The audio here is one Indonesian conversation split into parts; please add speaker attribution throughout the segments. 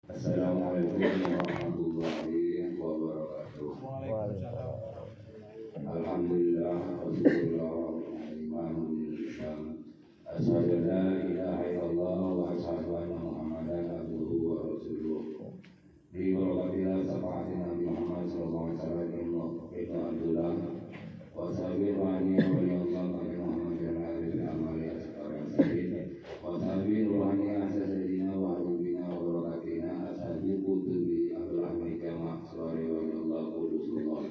Speaker 1: Assalamualaikum warahmatullahi wabarakatuh. Alhamdulillah wassallallahu asyhadu an la ilaha illallah wa asyhadu anna Muhammadan abduhu wa rasuluh. Bi barakatillah syafaati Nabi Muhammad sallallahu alaihi wasallam wa Abdullah wa sahbihi wa ani wa Allah Nabi Muhammad wa alihi wa amali ashabihi wa sahbihi wa ani ashabihi wa habibina wa barakatina ashabi kutubi Abdurrahman Jama' Suri wa Allah Qudusullah.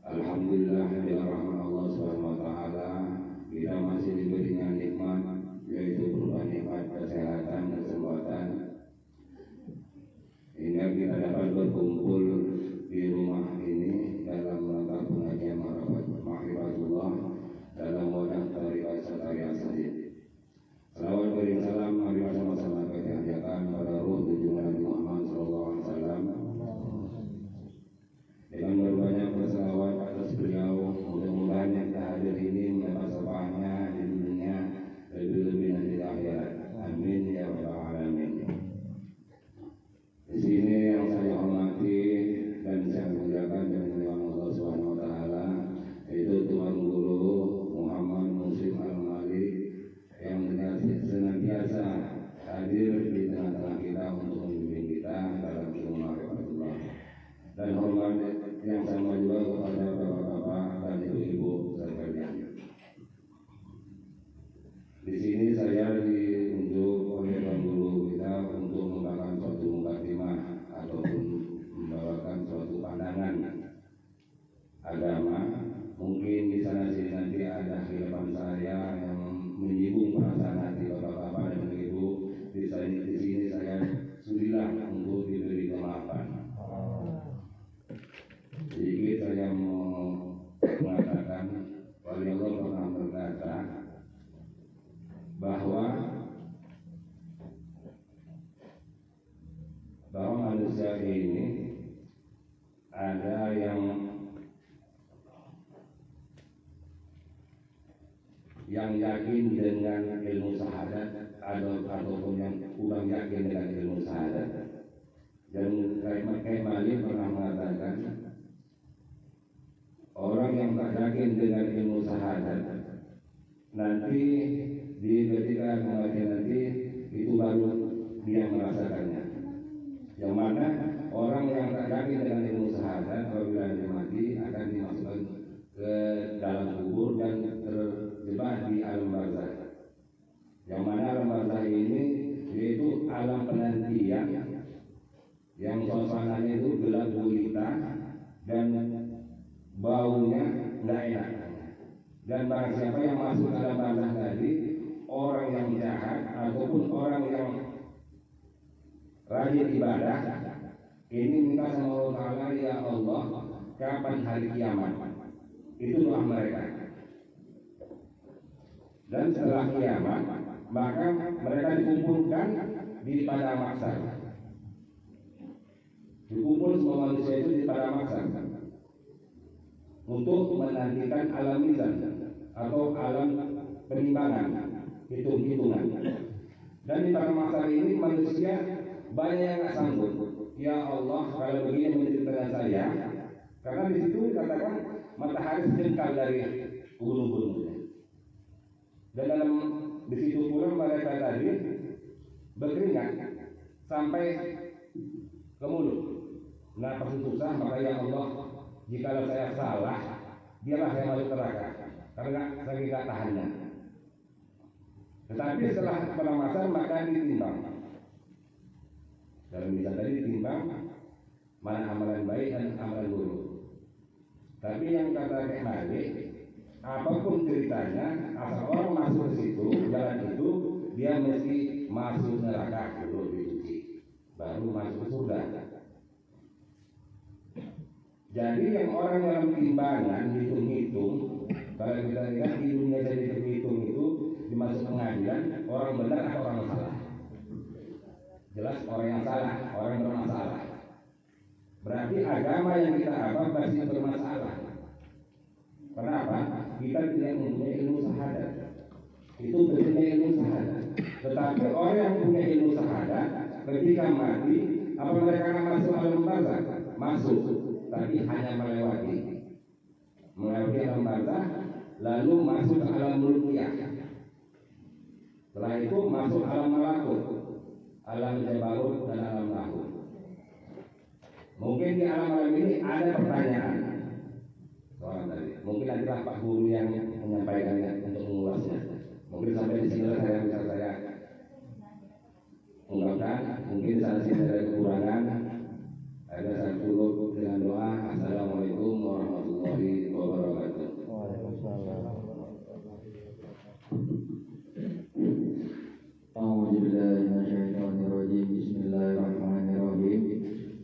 Speaker 1: Alhamdulillah ya rahman Allah subhanahu wa ta'ala, kita masih diberikan nikmat, yaitu berupa nikmat kesehatan, kesempatan, hingga kita dapat berkumpul di rumah ini dalam rangka pengajian ma'rifatullah dalam wadah tarikat satariah sadid. Salawat beri salam mari bersama-sama kita hadirkan pada ruh junjungan Nabi Muhammad sallallahu alaihi wasallam. Dengan berbanyak berselawat atas beliau, mudah-mudahan yang hadir ini mendapat syafaatnya di dunia, lebih-lebih nanti di akhirat. Amin ya rabbal alamin. Di sini yang saya hormati dan saya muliakan dengan Allah Subhanahu wa taala, yaitu Tuan Guru Muhammad Muslim Al-Malik yang senantiasa hadir di tengah-tengah kita untuk membimbing kita dalam ilmu ma'rifatullah. Dan hormat yang sama juga kepada bapak-bapak dan ibu-ibu sekalian. Di sini saya ditunjuk oleh Tuan Guru kita untuk membawakan suatu mukadimah ataupun membawakan suatu pandangan agama. Mungkin di sana sini nanti ada khilafan saya yang menyinggung perasaan hati bapak-bapak dan ibu. Di sini saya sudilah untuk diberi kemaafan. Sedikit saya mau mengatakan, wali Allah pernah berkata bahwa manusia ini ada yang yakin dengan ilmu syahadat ataupun yang kurang yakin dengan ilmu syahadat. Dan Syekh Malik pernah mengatakan, orang yang tak yakin dengan ilmu syahadat nanti di ketika kematian nanti itu baru dia merasakannya. Yang mana orang yang tak yakin dengan ilmu syahadat apabila dia mati akan dimasukkan ke dalam kubur dan terjebak di alam barzakh. Yang mana alam barzakh ini yaitu alam penantian yang suasananya itu gelap gulita dan baunya tidak enak. Dan barang siapa yang masuk ke alam barzakh tadi, orang yang jahat ataupun orang yang rajin ibadah, ini minta sama Allah Ta'ala, ya Allah, kapan hari kiamat? Itu doa mereka. Dan setelah kiamat, maka mereka dikumpulkan di padang mahsyar. Dikumpul semua manusia itu di padang mahsyar untuk menantikan alam mizan atau alam penimbangan, hitung-hitungan. Dan di padang mahsyar ini manusia banyak yang nggak sanggup. Ya Allah, kalau begini menceritakan saya, karena di situ dikatakan matahari sejengkal dari gunung-gunungnya. Dan dalam di situ pula mereka tadi berkeringat sampai ke mulut. Nah, pasti susah, maka ya Allah, jikalau saya salah, biarlah saya masuk neraka, karena saya tidak tahannya. Tetapi setelah padang mahsyar maka ditimbang. Dalam misal tadi ditimbang mana amalan baik dan amalan buruk. Tapi yang kata Syekh Malik, apapun ceritanya, asal orang masuk ke situ, jalan itu, dia mesti masuk neraka dulu diuji, baru masuk surga. Jadi yang orang dalam timbangan hitung-hitung, kalau kita lihat di dunia jadi hitung itu dimasuk pengadilan, orang benar atau orang salah? Jelas orang yang salah, orang yang bermasalah. Berarti agama yang kita apa pasti bermasalah. Kenapa? Kita tidak mempunyai ilmu syahadat. Itu berbeda ilmu syahadat. Tetapi orang yang punya ilmu syahadat, ketika mati, apa mereka akan masuk alam barzah? Masuk, tapi hanya melewati alam barzah, lalu masuk ke alam mulkiyah. Setelah itu masuk alam malakut, alam jabarut dan alam lahut. Mungkin di alam-alam ini ada pertanyaan soal tadi. Mungkin nantilah Pak Guru yang menyampaikannya untuk mengulasnya. Mungkin sampai di sini saya bisa ungkapkan. Mungkin saat ini ada kekurangan. Ada saya tutup dengan doa. Assalamualaikum warahmatullahi wabarakatuh.
Speaker 2: Waalaikumsalam. Bismillahirrahmanirrahim.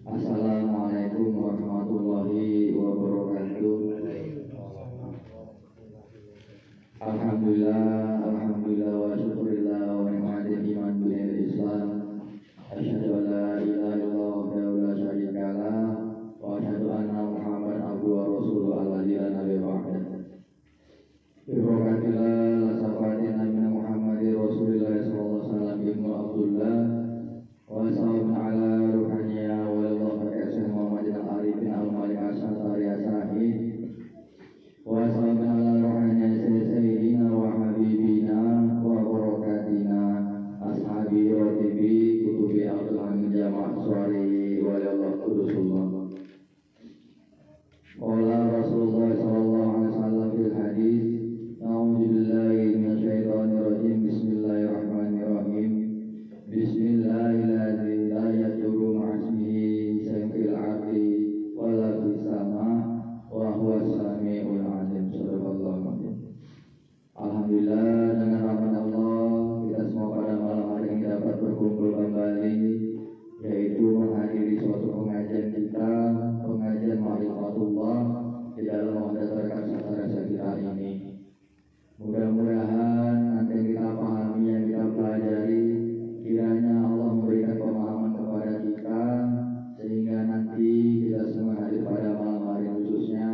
Speaker 2: Assalamualaikum warahmatullahi wabarakatuh. Alhamdulillah wa syukurillah wa ni'matil iman bil Islam. Asyhadu an la ilaha illallah wahdahu la syarika lah wa asyhadu anna Muhammadan abduhu wa rasuluhu alladzi la nabiyya ba'dahu. Birakatillah la safatina min Muhammadir Rasulillah sallallahu alaihi wasallam ibnu Abdullah wa sallallahu ala ruhaniya wa lillahi ta'ala Muhammadin al-arifin al-malik asy-syari as-sahih wa sallallahu ala ruhaniya sayyidina wa habibina wa barakatina ashabi wa tibi kutubi abdul hamid jama' suari wa lillahi qudusullah. Qala Rasulullah sallallahu alaihi wasallam fil hadis A'udzubillahi minasyaitonirrajim. Bismillahirrahmanirrahim. Bismillahirrahmanirrahim. La yadurru ma'asmihi syai'un fil ardi wala fis sama' wa huwas sami'ul 'alim. Shadaqallahu adzim. Alhamdulillah, dengan rahmat Allah kita semua pada malam hari ini dapat berkumpul kembali, yaitu menghadiri suatu pengajian kita, pengajian ma'rifatullah di dalam mendasarkan rasa kita ini. Mudah-mudahan nanti yang kita pahami, yang kita pelajari, kiranya Allah memberikan pemahaman kepada kita, sehingga nanti kita semua hadir pada malam hari khususnya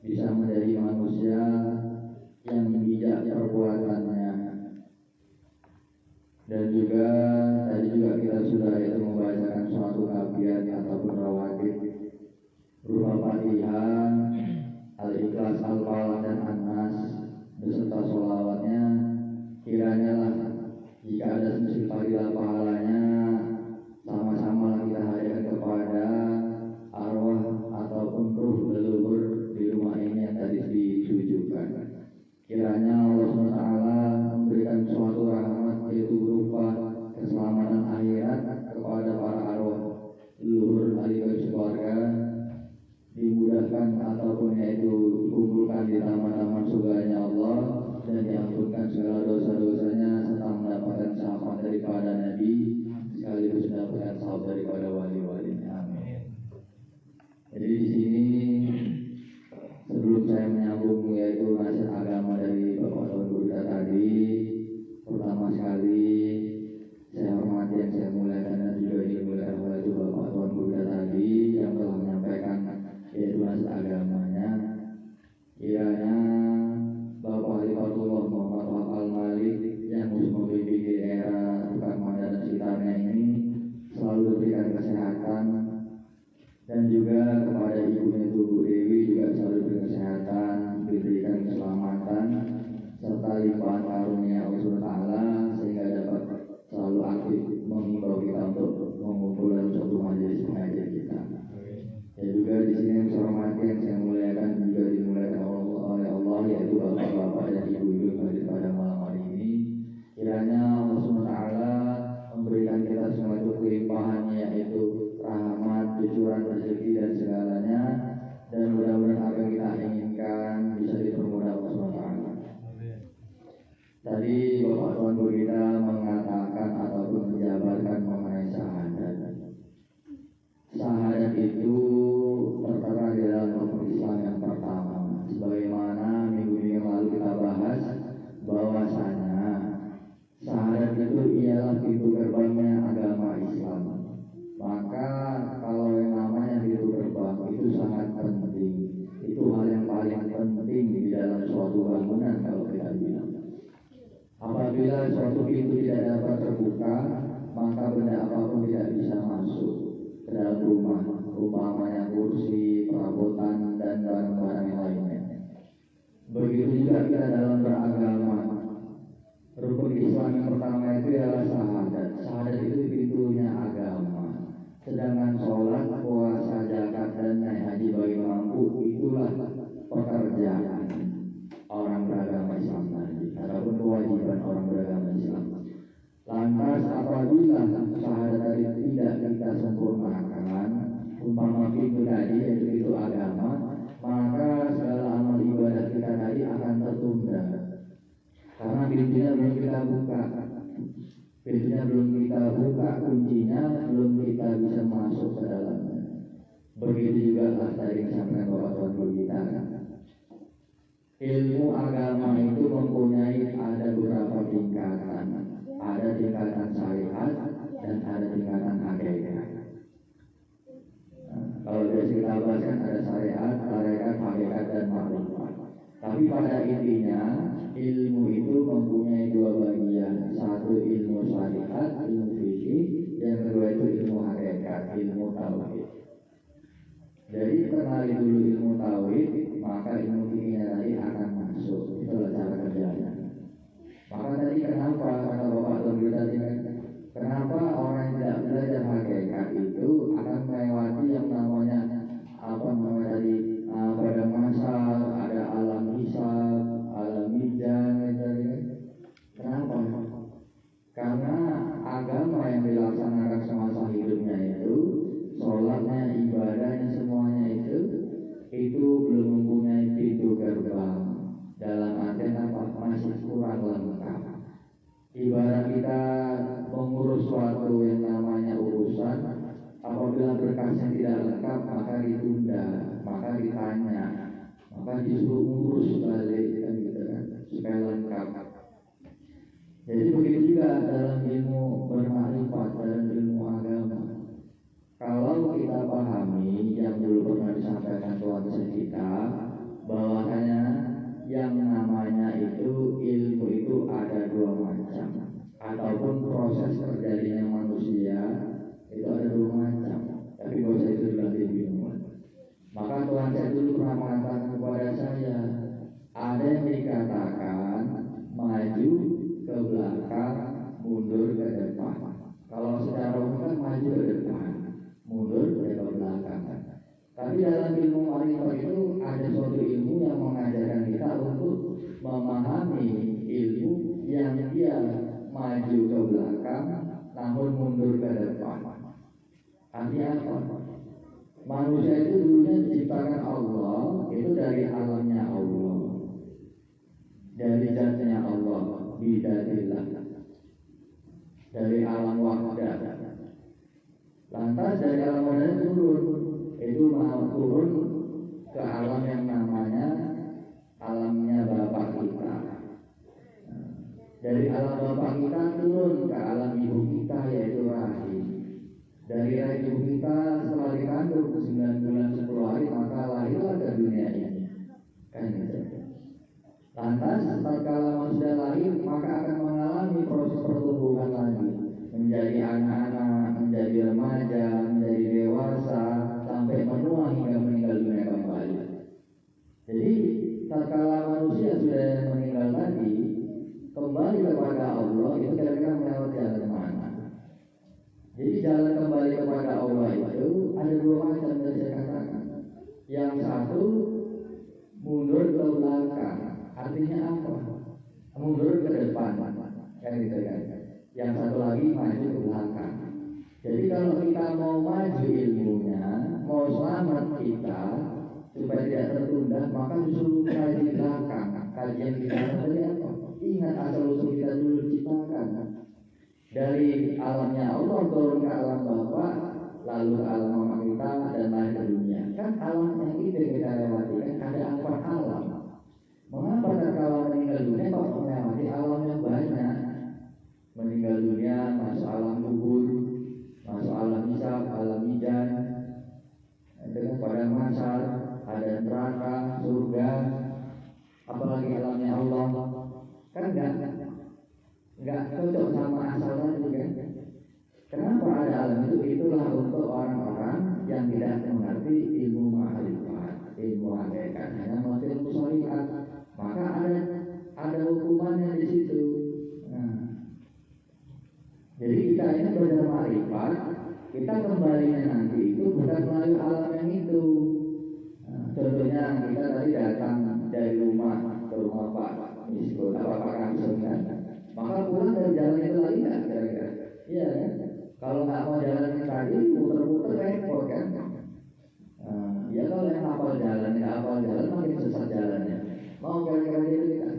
Speaker 2: bisa menjadi manusia yang bijak perbuatannya. Dan juga tadi juga kita sudah itu membacakan suatu kafiat ataupun rawatib berupa Fatihah, Al-Ikhlas, Al-Falaq dan An-Nas beserta sholawatnya. Kiranya lah jika ada semisal fadilah pahalanya, sama-sama kita hadirkan kepada arwah ataupun ruh leluhur di rumah ini yang tadi ditujukan. Kiranya Allah SWT memberikan suatu rahmat, yaitu berupa keselamatan akhirat kepada para arwah leluhur ahli keluarga, dimudahkan ataupun yaitu dikumpulkan di taman-taman surganya Allah dan diampunkan segala dosa-dosanya serta mendapatkan syafaat daripada Nabi sekaligus mendapatkan syafaat daripada wali-walinya. Amin. Jadi di sini sebelum saya menyambung yaitu nasihat agama dari Bapak Tuan Guru kita tadi, pertama sekali saya hormati yang saya muliakan dan juga dimuliakan oleh Bapak Tuan Guru kita tadi yang telah menyampaikan yaitu nasihat agamanya. Kiranya Bapak Halifatullah Muhammad Al-Malik yang memimpin di era Tukang Manda dan sekitarnya ini selalu diberikan kesehatan, dan juga kepada ibunya Bu Dewi juga selalu diberikan kesehatan, diberikan keselamatan serta limpahan karunia Allah SWT sehingga dapat selalu aktif menghimbau kita untuk mengumpul dalam suatu majelis pengajian kita. Dan juga di sini yang saya hormati, yang saya muliakan juga dimuliakan oleh Allah, yaitu bapak-bapak dan ibu-ibu yang pada malam hari ini. Kiranya Allah SWT memberikan kita semua itu kelimpahannya, yaitu rahmat, cucuran, rezeki dan segalanya, dan mudah-mudahan apa yang kita inginkan bisa dipermudah Allah SWT. Tadi Bapak Tuan Guru kita mengatakan ataupun menjabarkan mengenai syahadat. Syahadat itu tertera di dalam rukun Islam yang pertama. Sebagaimana minggu yang lalu kita bahas bahwasanya syahadat itu ialah pintu gerbangnya agama Islam. Maka kalau yang namanya pintu gerbang itu sangat penting. Itu hal yang paling penting di dalam suatu bangunan kalau kita bilang. Apabila suatu pintu tidak dapat terbuka, maka benda apapun tidak bisa masuk ke dalam rumah, umpamanya kursi, perabotan, dan barang-barang yang lainnya. Begitu juga kita dalam beragama. Rukun Islam yang pertama itu adalah syahadat. Syahadat itu pintunya agama. Sedangkan sholat, puasa, zakat, dan naik haji bagi mampu itulah pekerjaan orang beragama Islam tadi, ataupun kewajiban orang beragama Islam. Lantas apabila syahadat tadi tidak kita sempurnakan, umpama pintu tadi yaitu pintu agama, maka segala amal ibadah kita tadi akan tertunda. Karena pintunya belum kita buka, kuncinya belum kita bisa masuk ke dalamnya. Begitu juga tadi disampaikan Bapak Tuan Guru kita. Ilmu agama itu mempunyai ada beberapa tingkatan. Ada tingkatan syariat dan ada tingkatan hakikat. Kalau biasa kita bahaskan ada syariat, hakikat, dan makrifat. Tapi pada intinya ilmu itu mempunyai dua bagian. Satu ilmu syariat, ilmu fikih, yang kedua itu ilmu hakikat, ilmu tauhid. Jadi kenali dulu ilmu tauhid, maka ilmu fikihnya tadi akan masuk. Itulah cara kerjanya. Maka tadi kenapa kata Bapak Tuan tadi, kenapa orang yang tidak belajar hakikat itu akan melewati yang namanya tadi pada masa ada alam hisab, alam mizan, kenapa? Karena agama yang dilaksanakan semasa hidupnya itu, sholatnya, ibadahnya, semuanya itu belum mempunyai pintu gerbang. Dalam artian apa? Masih kurang lengkap. Ibarat kita mengurus suatu yang namanya urusan, apabila berkasnya tidak lengkap maka ditunda, maka ditanya, maka disuruh ngurus balik kan gitu kan, supaya lengkap. Jadi begitu juga dalam ilmu bermakrifat, dalam ilmu agama. Kalau kita pahami yang dulu pernah disampaikan Tuhan kita, bahwasanya yang namanya itu ilmu itu ada dua macam, ataupun proses terjadinya manusia itu ada dua macam. Tapi gak usah itu nanti bingung. Maka Tuhan saya dulu pernah mengatakan kepada saya, ada yang dikatakan maju ke belakang, mundur ke depan. Kalau secara umum kan maju ke depan, mundur ke belakang. Tapi dalam ilmu makrifat itu ada suatu ilmu yang mengajarkan kita untuk memahami ilmu yang dia maju ke belakang, namun mundur ke depan. Artinya apa? Manusia itu dulunya diciptakan Allah, itu dari alamnya Allah, dari zatnya Allah, bidatillah, dari alam wahdah. Lantas dari alam wahdah itu mau turun ke alam yang namanya alamnya Bapak kita. Dari alam Bapak kita turun ke alam ibu kita, yaitu rahim. Dari rahim ibu kita setelah dikandung 9 bulan 10 hari maka lahirlah ke dunia ini. Kan gitu. Lantas tatkala manusia lahir maka akan mengalami proses pertumbuhan lagi, menjadi anak-anak, menjadi remaja, menjadi dewasa, sampai menua hingga meninggal dunia kembali. Jadi tatkala manusia sudah meninggal tadi, kembali kepada Allah itu kira-kira melewati jalan mana? Jadi jalan kembali kepada Allah itu ada dua macam yang saya katakan. Yang satu mundur ke belakang, artinya apa? Mundur ke depan, kan gitu kan. Yang satu lagi maju ke belakang. Jadi kalau kita mau maju ilmunya, mau selamat kita supaya tidak tertunda, maka justru kaji belakang. Kajian kita tadi apa? Ingat asal usul kita dulu diciptakan. Dari alamnya Allah turun ke alam Bapa, lalu ke alam mama kita dan lahir ke dunia. Kan alam yang itu kita lewati, kan ada 4 alam. Mengapa kalau meninggal dunia kok melewati alam yang banyak? Meninggal dunia masuk alam kubur, masuk alam hisab, alam mizan, dengan padang mahsyar, ada neraka, surga, apalagi alamnya Allah. Kan enggak cocok sama asal tadi kan. melalui alam yang itu. Contohnya kita tadi datang dari rumah ke rumah Pak Misko, Pak Kamsun kan, maka pulang dari jalan itu lagi nggak kira-kira? Iya kan? Kalau nggak mau jalan yang tadi, muter-muter repot kan? Ya kalau yang hafal jalan, nggak hafal jalan makin sesat jalannya. Mau kira-kira gitu kita?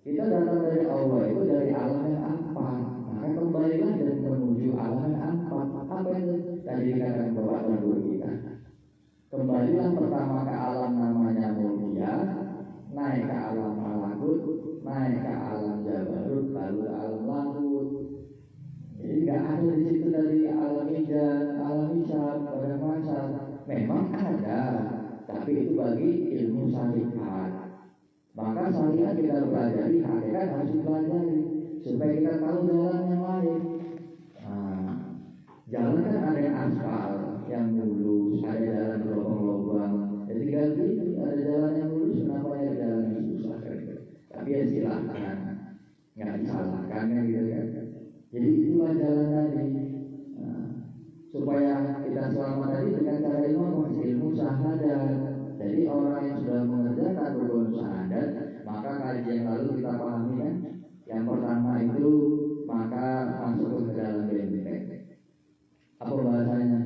Speaker 2: Kita datang dari Allah itu dari alam yang apa? Maka kembalilah dan menuju alam yang apa? Apa itu? Tadi dikatakan Bapak dan Guru kita. Kembalilah pertama ke alam namanya mulia, naik ke alam malakut, naik ke alam jabarut, lalu ke alam langit. Jadi nggak ada di situ dari alam ijaz, alam hisab, pada masa. Memang ada, tapi itu bagi ilmu syariat. Maka syariat kita pelajari, hakikat harus dipelajari supaya kita tahu jalan yang lain. Jalan kan ada yang aspal, yang mulus, ada jalan berlubang-lubang. Ya tinggal gitu, ada jalan yang mulus, kenapa ya jalan yang susah kan? Tapi ya silahkan, nggak disalahkan kan gitu kan. Jadi itulah jalan tadi. Supaya kita selamat tadi dengan cara ilmu syahadat. Jadi orang yang sudah mengerjakan rukun syahadat, maka kaji yang lalu kita pahami kan. Yang pertama itu maka masuk ke dalam benteng. Apa bahasanya?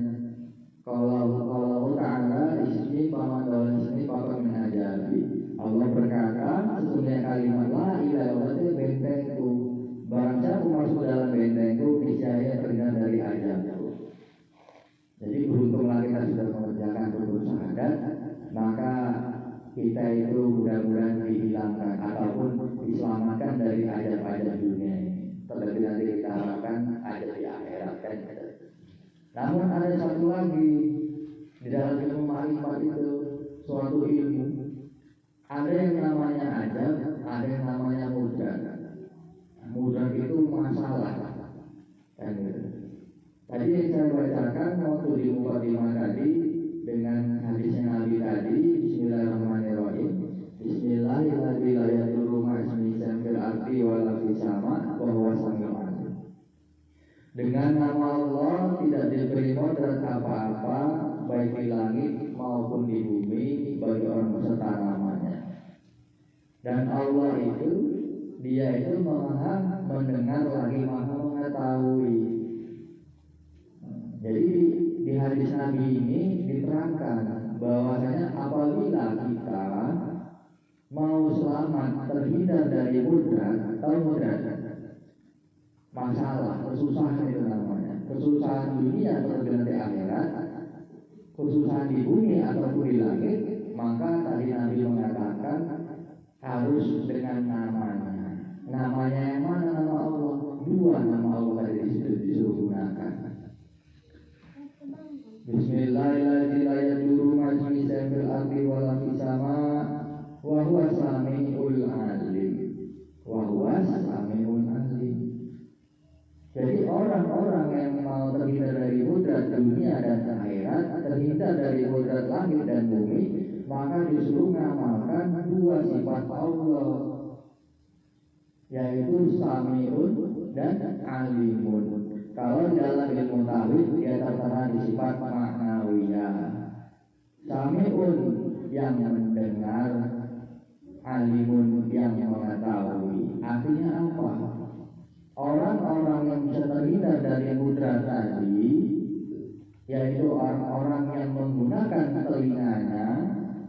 Speaker 2: Kalau Ta'ala ismi paman ismi papa min ajabi. Allah berkata sesungguhnya kalimat la ilaha illallah bentengku. Barang siapa masuk dalam bentengku niscaya terhindar dari azabku. Jadi beruntunglah kita sudah mengerjakan rukun syahadat, maka kita itu mudah-mudahan dihilangkan ataupun diselamatkan dari azab-azab dunia ini. Terlebih nanti kita harapkan azab di akhirat kan. Namun ada satu lagi di dalam ilmu ma'rifat itu suatu ilmu. Ada yang namanya azab, ada yang namanya mudrad. Mudrad itu masalah. Kan gitu. Tadi yang saya bacakan waktu di mukadimah tadi dengan hadisnya Nabi tadi, Bismillahirrahmanirrahim. Bismillahirrahmanirrahim. Ma'ismihsan arti wala fisama wa huwa sami'ul alim. Dengan nama Allah tidak diberi modal apa-apa baik di langit maupun di bumi bagi orang peserta namanya. Dan Allah itu Dia itu maha mendengar lagi maha mengetahui. Jadi di hadis Nabi ini diterangkan bahwasanya apabila kita mau selamat terhindar dari mudarat atau mudarat masalah, kesusahan itu namanya, kesusahan dunia atau di akhirat, kesusahan di bumi ataupun di langit, maka tadi Nabi mengatakan harus dengan namanya. Namanya yang mana? Nama Allah. Dua nama Allah tadi di situ disuruh gunakan. Bismillahirrahmanirrahim. Wa huwa samiul alim. Wa huwa samiul alim. Jadi orang-orang yang mau terhindar dari mudarat dunia dan akhirat, terhindar dari mudarat langit dan bumi, maka disuruh mengamalkan dua sifat Allah, yaitu Sami'un dan Alimun. Kalau dalam ilmu tauhid dia tertera di sifat maknawiyah. Sami'un yang mendengar, Alimun yang mengetahui. Artinya apa? Orang-orang yang bisa terhindar dari mudarat tadi, yaitu orang-orang yang menggunakan telinganya,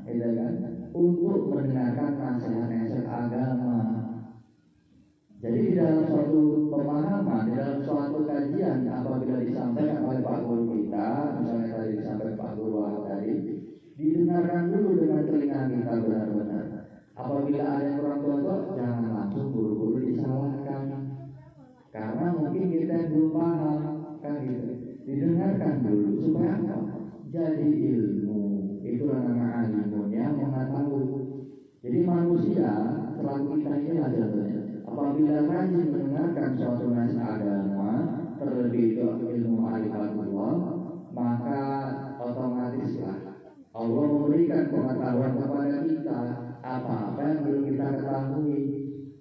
Speaker 2: kan, untuk mendengarkan nasihat-nasihat agama. Jadi di dalam suatu pemahaman, di dalam suatu kajian, apabila disampaikan oleh Pak Guru kita, misalnya tadi disampaikan Pak Guru tadi, didengarkan dulu dengan telinga kita benar-benar. Apabila ada yang kurang cocok, jangan langsung buru-buru disalahkan. Karena mungkin kita belum paham, kan gitu. Didengarkan dulu supaya apa? Jadi ilmu. Itulah nama alimun yang mengetahui. Jadi manusia selalu kita ini contohnya. Apabila rajin mendengarkan suatu nasihat agama, terlebih itu ilmu ma'rifatullah, maka otomatislah Allah memberikan pengetahuan kepada kita apa-apa yang belum kita ketahui.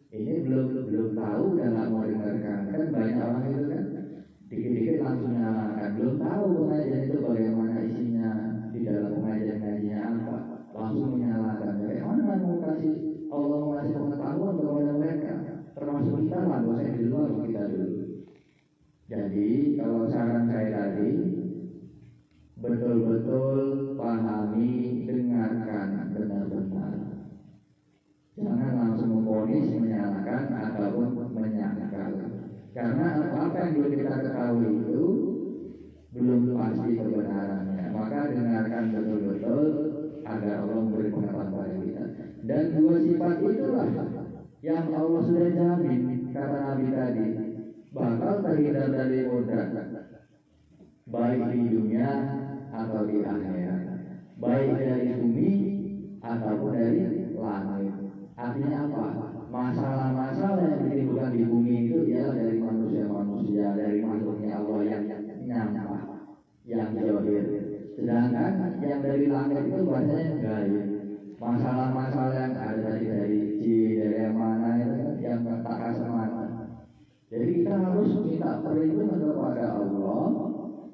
Speaker 2: Ini belum tahu dan nggak mau dengarkan. Kan banyak orang itu kan dikit-dikit langsung nyalakan, belum tahu pengajian itu bagaimana isinya, pasti kebenarannya. Maka dengarkan betul-betul agar Allah memberi pengetahuan kepada kita. Dan dua sifat itulah yang Allah sudah jamin, kata Nabi tadi, bakal terhindar dari mudarat, baik di dunia atau di akhirat, baik dari bumi ataupun dari langit. Artinya apa? Masalah-masalah yang ditimbulkan di bumi itu ialah dari manusia-manusia, dari makhluknya Allah yang nyampak, yang zahir. Sedangkan yang dari langit itu bahasanya yang gaib. Masalah-masalah yang ada tadi dari jin, dari yang mana itu yang tak kasat mata. Jadi kita harus minta perlindungan kepada Allah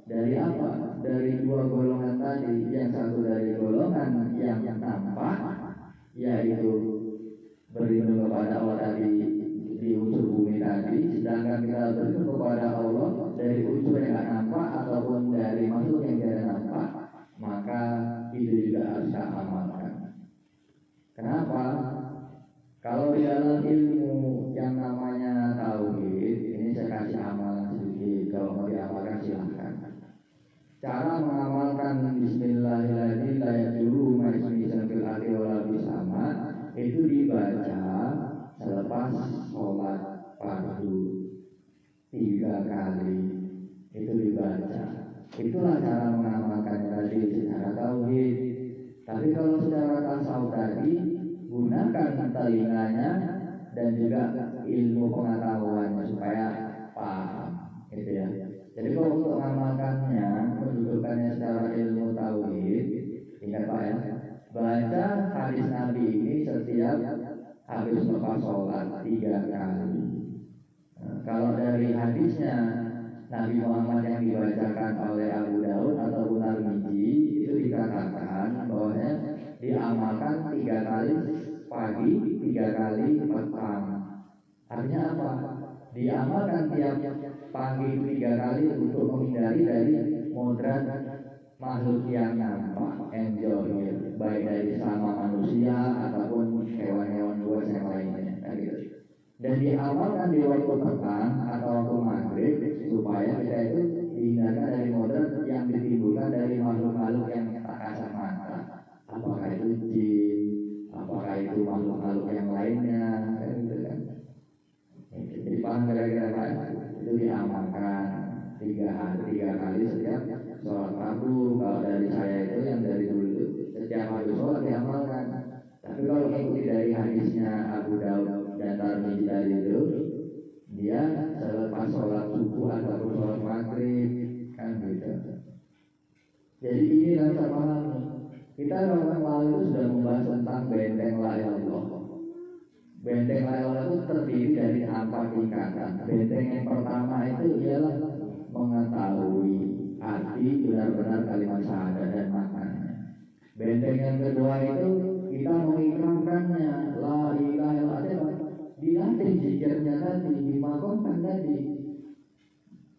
Speaker 2: dari apa? Dari dua golongan tadi. Yang satu dari golongan yang nampak, yaitu berlindung kepada Allah tadi di unsur bumi tadi. Sedangkan kita berlindung kepada Allah dari unsur yang tidak nampak ataupun dari makhluk yang tidak nampak. Maka itu juga harus kita amalkan. Kenapa? Kalau di dalam ilmu yang namanya tauhid, ini saya kasih amalan sedikit. Kalau mau diamalkan silahkan. Cara mengamalkan Bismillahirrahmanirrahim la yadurru ma ismihi fil ardi wala fis sama itu dibaca selepas sholat fardu 3 kali. Itu dibaca. Itulah cara mengamalkannya tadi secara tauhid. Tapi kalau secara tasawuf tadi, gunakan telinganya dan juga ilmu pengetahuannya supaya paham, gitu ya. Jadi kalau untuk mengamalkannya, mendudukkannya secara ilmu tauhid, ingat Pak ya, baca hadis Nabi ini setiap habis lepas sholat 3 kali. Nah, kalau dari hadisnya Nabi Muhammad yang dibacakan oleh Abu Daud ataupun Tirmidzi itu dikatakan bahwasanya diamalkan 3 kali pagi, 3 kali petang. Artinya apa? Diamalkan tiap pagi 3 kali untuk menghindari dari mudarat makhluk yang nampak, yang zahir, baik dari sama manusia ataupun hewan-hewan buas yang lainnya. Gitu. Dan diamalkan di waktu petang atau waktu maghrib supaya kita itu dihindarkan dari mudarat yang ditimbulkan dari makhluk-makhluk yang tak kasat mata. Apakah itu jin, apakah itu makhluk-makhluk yang lainnya, kan gitu kan. Jadi paham kira-kira Pak, itu diamalkan 3 kali setiap sholat fardu. Kalau dari saya itu yang dari dulu itu setiap habis sholat diamalkan. Tapi kalau mengikuti dari hadisnya Abu Daud dan Tirmidzi tadi itu, dia selepas sholat subuh ataupun sholat maghrib, kan gitu. Jadi ini harus kita pahami. Kita orang lalu itu sudah membahas tentang benteng la ilaha illallah. Benteng la ilaha illallah itu terdiri dari 4 tingkatan. Benteng yang pertama itu ialah mengetahui arti benar-benar kalimat syahadat dan maknanya. Benteng yang kedua itu kita mengikrarkannya, la ilaha illallah, dilatih zikirnya tadi, dimakomkan tadi.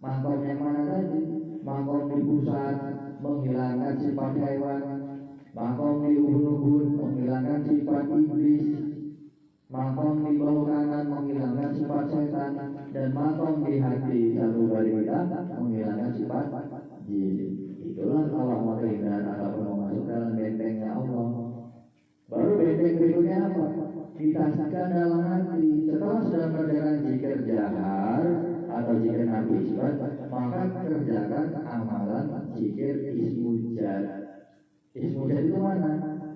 Speaker 2: Makom yang mana tadi? Makom di pusat menghilangkan sifat hewan, makom di ubun-ubun menghilangkan sifat iblis, makom di bawah kanan menghilangkan sifat setan, dan makom di hati satu dari kita menghilangkan sifat jin. Itulah kalau mau terhindar ataupun mau masuk dalam bentengnya Allah. Baru benteng berikutnya apa? Ditaskan dalam hati. Setelah sudah mengerjakan zikir jahar atau zikir nabi isbat, maka kerjakan amalan zikir ismujad. Ismujad itu mana?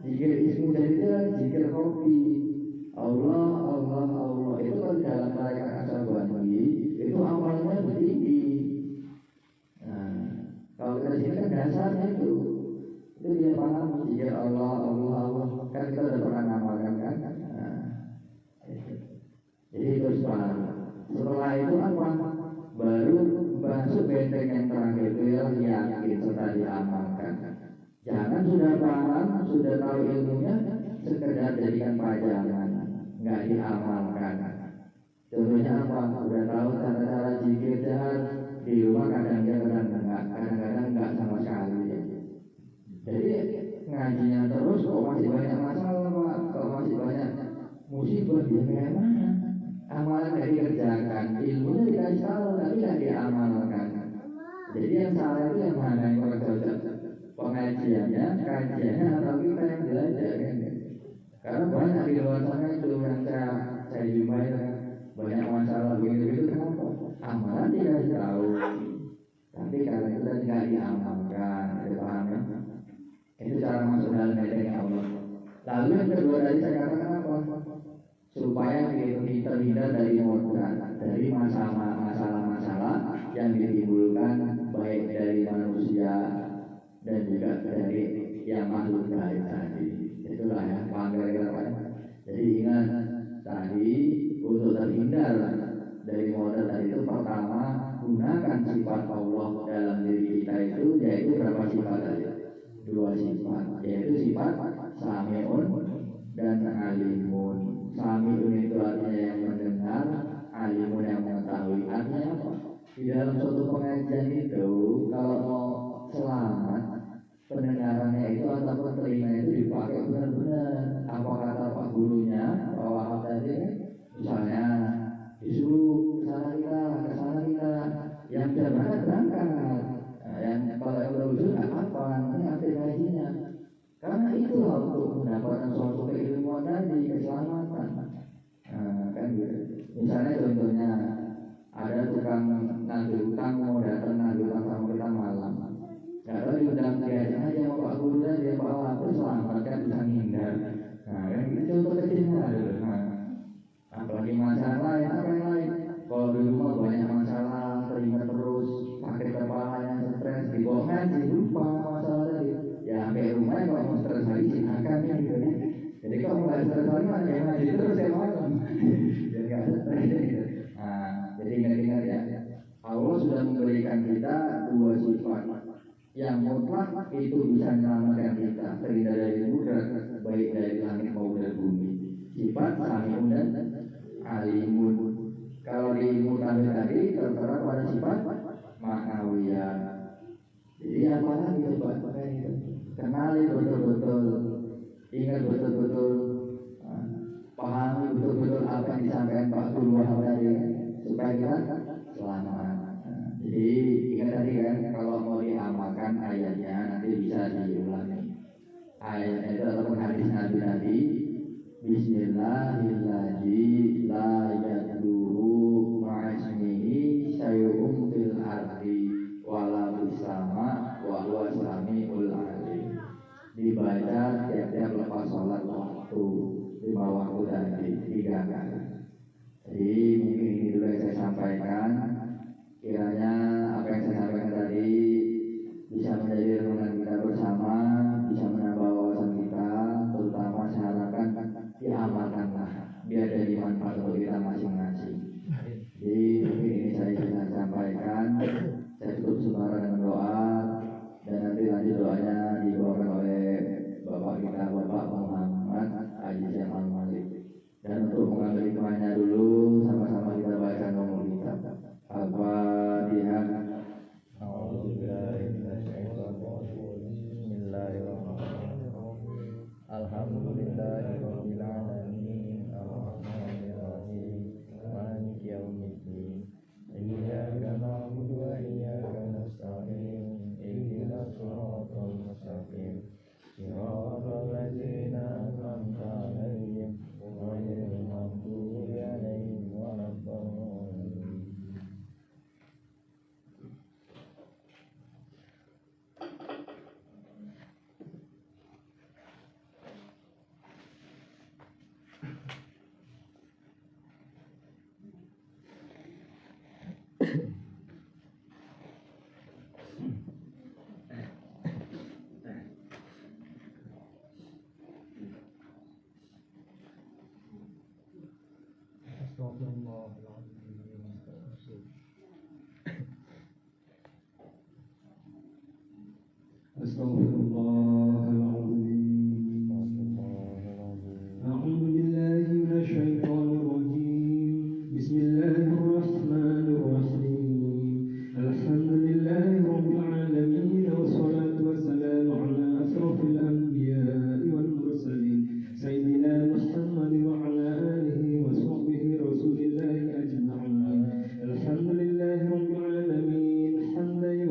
Speaker 2: Zikir ismujad itu zikir hobi. Allah, Allah, Allah. Itu kalau dalam tarekat Ashabani itu amalannya tinggi. Nah, kalau kita sini kan dasarnya itu dia paham zikir Allah, Allah, Allah. Kan kita sudah pernah ngamalkan kan? Nah, jadi itu paham. Setelah itu apa? Baru masuk benteng yang terakhir itu yang yakin setelah diamalkan. Jangan sudah paham, sudah tahu ilmunya, sekedar jadikan pajangan, nggak diamalkan. Contohnya apa? Udah tahu cara-cara zikir jahar di rumah kadang-kadang enggak sama sekali. Jadi ngajinya terus kok masih banyak masalah Pak, kok masih banyak musibah, ya bagaimana? Amalan tidak dikerjakan, ilmunya dikasih tahu tapi tidak diamalkan. Jadi yang salah itu yang mana yang kurang cocok? Pengajiannya, kajiannya, atau kita yang belajar kan? Karena banyak di luar sana itu yang saya jumpai kan, banyak masalah begitu kenapa? Amalan dikasih tahu, tapi karena itu tadi nggak diamalkan, itu paham ya? Itu cara masuk dalam neteknya Allah. Lalu yang kedua tadi saya katakan apa? Supaya kita terhindar dari murtad, dari masalah-masalah yang ditimbulkan baik dari manusia dan juga dari yang makhluk gaib tadi. Itulah ya, paham kira-kira. Jadi ingat tadi untuk terhindar dari murtad tadi itu pertama gunakan sifat Allah dalam diri kita itu, yaitu berapa sifat tadi? 2 sifat, yaitu sifat sami'un dan alimun. Sami'un itu artinya yang mendengar, alimun yang mengetahui. Artinya apa? Di dalam suatu pengajian itu, kalau mau selamat, pendengarannya itu ataupun telinga itu dipakai benar-benar. Apa kata Pak gurunya, Pak Wahab tadi kan? Misalnya disuruh ke sana kita, yang bisa berangkat. Nah, yang kalau yang berusaha nggak apa, ini aplikasinya. Karena itulah untuk mendapatkan suatu keilmuan tadi, keselamatan. Nah, kan gitu. Misalnya contohnya ada tukang nagih utang mau datang nagih utang sama kita malam. Nggak tahu diundang diajak aja sama Pak Guru tadi, Pak Wahab selamat kan bisa menghindar. Nah, kan itu contoh kecilnya ada. Nah, apalagi masalah yang apa yang lain. Kalau di rumah banyak masalah, teringat terus, sakit kepalanya, stres, dibawa ngaji, lupa masalah tadi. Ya sampai rumah kalau mau stres lagi silakan ya gitu. Jadi kalau nggak stres lagi mana yang ngaji terus ya malam. Biar nggak stres gitu. Nah, jadi ingat-ingat ya. Allah sudah memberikan kita 2 sifat. Yang mutlak itu bisa menyelamatkan kita terhindar dari mudarat baik dari langit maupun dari bumi. Sifat sami'un dan alimun. Kalau di ilmu tafsir tadi tertera pada sifat ma'nawiyah. Jadi apa lagi coba itu? Kenali betul-betul, ingat betul-betul, pahami betul-betul apa yang disampaikan Pak Guru Wahab tadi supaya kita selamat. Jadi ingat tadi kan, kalau mau diamalkan ayatnya nanti bisa diulangi. Ayatnya itu ataupun hadis Nabi tadi, Bismillahirrahmanirrahim, la yadurru ma'asmihi syai'un fil ardi wala fis sama wa huwa samiul alim. Dibaca tiap-tiap lepas sholat waktu, 5 waktu tadi 3 kali. Jadi mungkin ini dulu yang saya sampaikan. Kiranya apa yang saya sampaikan tadi bisa menjadi renungan kita bersama, bisa menambah wawasan kita, terutama saya harapkan diamalkanlah biar jadi manfaat untuk kita masing-masing. Jadi mungkin ini saya bisa sampaikan. Saya tutup sementara dengan doa dan nanti lanjut doanya dibawakan oleh Bapak kita, Bapak Muhammad Haji Jamal Malik. Dan untuk mengambil hikmahnya dulu, sama-sama kita baca nomor kita. Al-Fatihah. Bismillahirrahmanirrahim. Alhamdulillahirabbil alamin. Arrahmanirrahim. Maliki yaumiddin. Iyyaka na'budu wa iyyaka nasta'in. Ihdinas siratal mustaqim. Siratal ladzina an'amta 'alaihim ghairil maghdubi 'alaihim waladdallin.
Speaker 3: Astaghfirullahaladzim. A'udzu billahi minasyaitonir rajim. Bismillahirrahmanirrahim. Alhamdulillahirabbil alamin wassalatu wassalamu ala asrofil anbiya'i wal mursalin sayyidina Muhammad wa ala alihi wa sahbihi rasulillahi ajma'in. Alhamdulillahirabbil alamin hamdan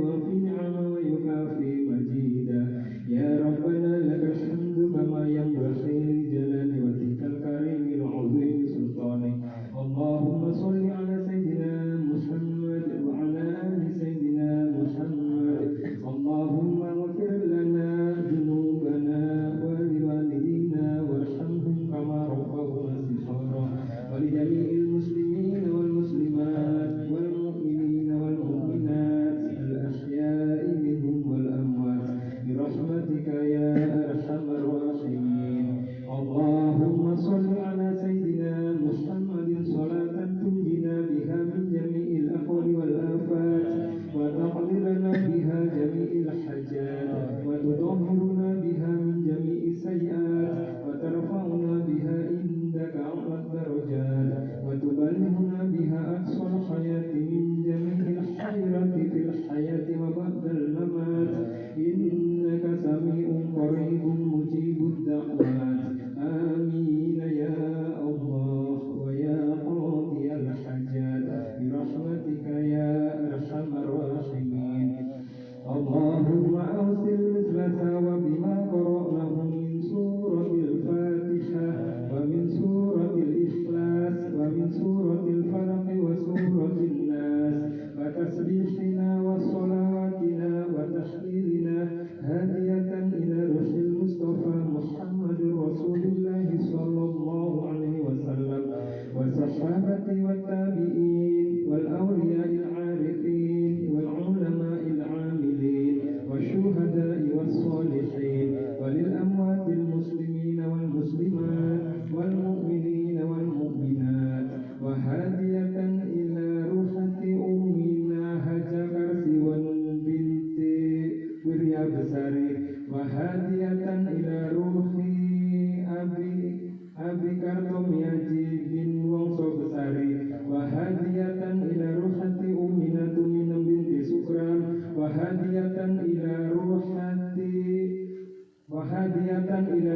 Speaker 3: الشهداء والصالحين وللأموات المسلمين والمسلمات والمؤمنين والمؤمنات وهادية إلى روحة أمنا هجر سوى بنت Wirya Besari wahadiatan ila ruhi Abi Kartomiaji bin Wongso Besari wahadiatan ila ruhati Ummina Tuminem binti Sukran wahadiatan ila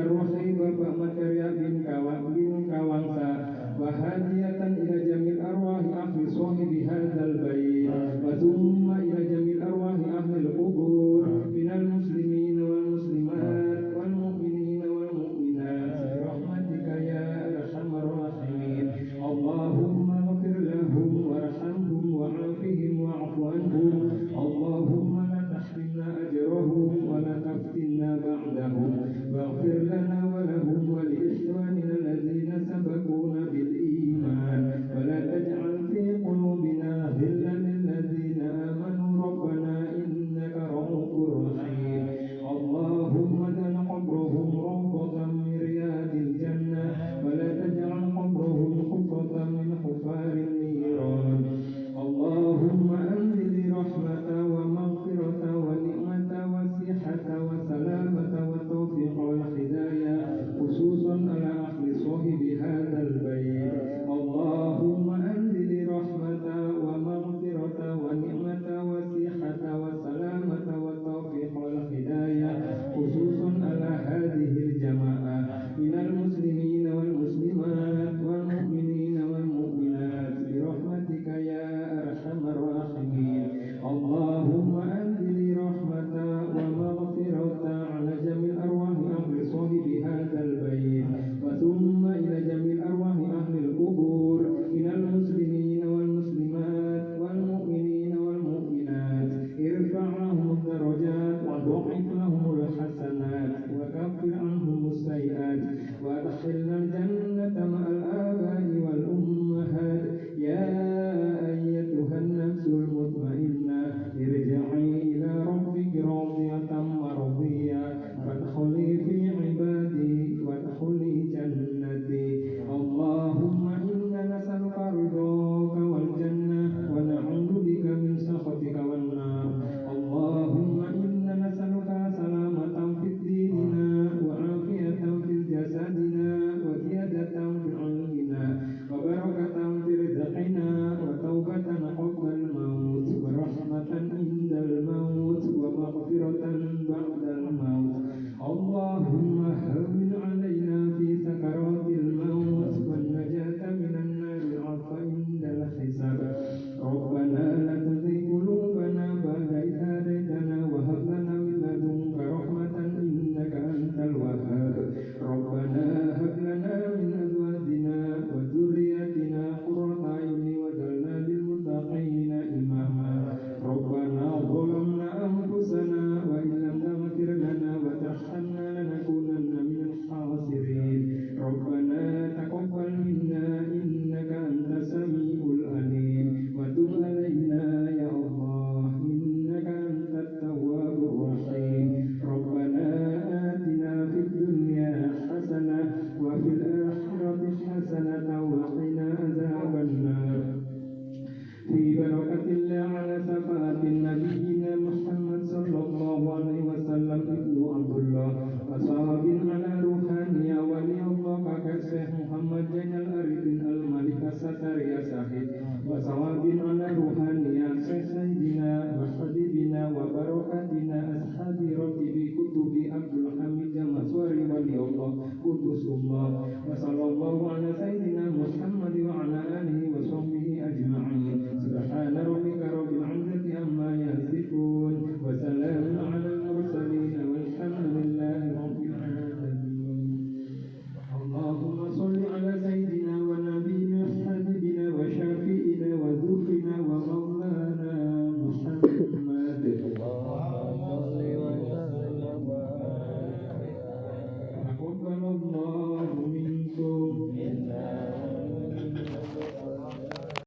Speaker 3: ruhi Bapak Makarya bin Kawangsa wahadiatan ila jamil arwahi ahli sohibi hadal bait wa thumma ila jamil arwahi ahli al-qubur minal muslimin wal muslimat wal mu'minin wal mu'minat rahmatika ya arhamar rahimin Allahumma ghfir lahum warhamhum wa'afihim wa'fu anhum Allahumma la tahrimna ajrahum wa la taftinna ba'dahum waghfir lana wa lahum wa li ikhwanina alladhina sabaquna bil iman wa la taj'al fi qulubina ghillan lil ladzina amanu rabbana innaka ra'ufur rahim Allahumma ja'al qabrahum rawdatan min riyadil jannah wa la taj'al qabrahum hufratan min hufarin niran Allahumma anzil rahmata wa maghfirata wa ni'mata wa sihhata wa salamata wa tawfiq wal hidayah khususan ala ahli sahibi hadzal bait Allahumma anzil rahmata wa maghfirata wa ni'mata wa sihhata wa salamata wa tawfiq wal hidayah khususan ala hadhihi jamaah minal muslimin wal muslimat wal mu'minin wal mu'minat bi rahmatika ya arhamar rahimin Allahumma anzil rahmata wa maghfirata ala jamil arwahi ahli sahibi hadzal bait wa thumma ila jamil arwahi ahli al-qubur minal muslimin wal muslimat wal mu'minin wal mu'minat irfa'hum darajat wa dha'if lahum hasanat wa kaffir anhum sayyi'at wa adkhilna al-jannata ma'al aba'i wal ummahat ya ayyatuhan nafsul mutmainnah irji'i ila rabbiki radiyatan mardiyah fadkhuli fi ibadi wadkhuli jannati Allahumma inna nas'aluka ridhaka wal jannah wa na'udzu bika min sakhatika wan nar Allahumma inna nas'aluka salamatan fid dinina wa afiyatan fil jasadina wa ziyadatan fil ilmina wa barakatan fil rizqina wa taubatan qabla al-maut wa rahmatan indal maut wa maghfiratan ba'dal maut Allahumma hawwin 'alaina fi sakaratil maut wan najata minan nar alfa indal hisab Rabbana la tuzigh qulubana ba'da idh hadaytana wa hab lana min ladunka rahmatan innaka antal wahhab Rabbana hab lana min azwajina wa dhurriyyatina qurrata a'yunin waj'alna lil muttaqina imama Rabbana zalamna anfusana wa illam taghfir lana wa tarhamna lanakunanna minal khasirin Rabbana taqabbal minna innaka antas samiul alim wa tub alaina ya Allah innaka antat tawwabur rahim Rabbana atina fid dunya hasanah wa fil akhirati hasanah wa qina adzaban nar في بركة الله على شفاعة نبينا محمد صلى الله عليه وسلم ابن عبد الله وصحاب على روحانية ولي الله كشيخ محمد جن الأريفين الملك الستار يا ساحب وصحاب على روحانية شيخ سيدنا وحبيبنا وبركاتنا أصحاب رتب كتب عبد الحميد جمسوري ولي الله قدس الله وصلى الله على سيدنا محمد وعلى